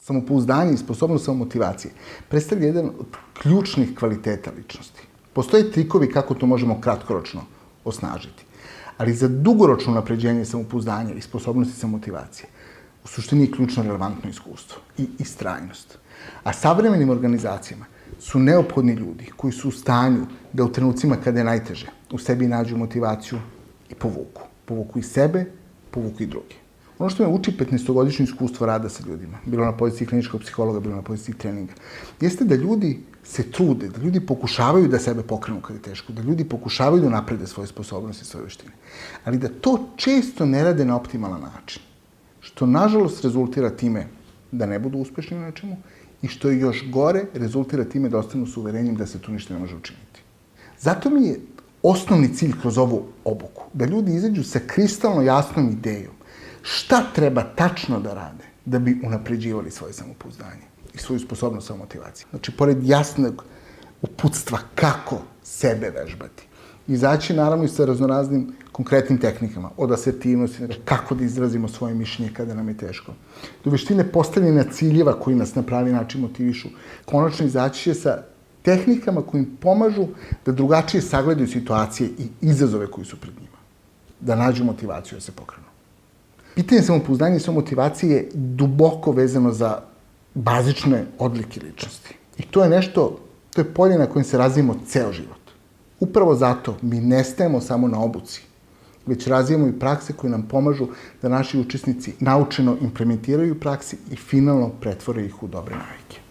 Samopouzdanje i sposobnost samomotivacije predstavlja jedan od ključnih kvaliteta ličnosti. Postoje trikovi kako to možemo kratkoročno osnažiti, ali za dugoročno unapređenje samopouzdanja i sposobnosti samomotivacije u suštini je ključno relevantno iskustvo i istrajnost. A savremenim organizacijama su neophodni ljudi koji su u stanju da u trenucima kada je najteže u sebi nađu motivaciju i povuku. Povuku i sebe, povuku i druge. Ono što me uči 15-godišnje iskustvo rada sa ljudima, bilo na poziciji kliničkog psihologa, bilo na poziciji treninga, jeste da ljudi se trude, da ljudi pokušavaju da sebe pokrenu kada je teško, da ljudi pokušavaju da naprede svoje sposobnosti i svoje veštine, ali da to često ne rade na optimalan način, što nažalost rezultira time da ne budu uspešni u nečemu i što je još gore, rezultira time da ostanu s uverenjem da se tu ništa ne može učiniti. Zato mi je osnovni cilj kroz ovu obuku, da ljudi izađu sa kristalno jasnom idejom šta treba tačno da rade da bi unapređivali svoje samopouzdanje i svoju sposobnost samomotivacije. Znači, pored jasnog uputstva kako sebe vežbati, izaći naravno i sa raznoraznim konkretnim tehnikama, od asertivnosti, kako da izrazimo svoje mišljenje kada nam je teško, do veštine postavljanja ciljeva koji nas na pravi način motivišu, konačno izaći je sa tehnikama koji im pomažu da drugačije sagledaju situacije i izazove koji su pred njima, da nađu motivaciju da se pokrenu. Pitanje samopouzdanja i samomotivacije je duboko vezano za bazične odlike ličnosti. I to je nešto, to je polje na kojem se razvijemo ceo život. Upravo zato mi ne stajemo samo na obuci, već razvijemo i prakse koje nam pomažu da naši učesnici naučeno implementiraju u praksi i finalno pretvore ih u dobre navike.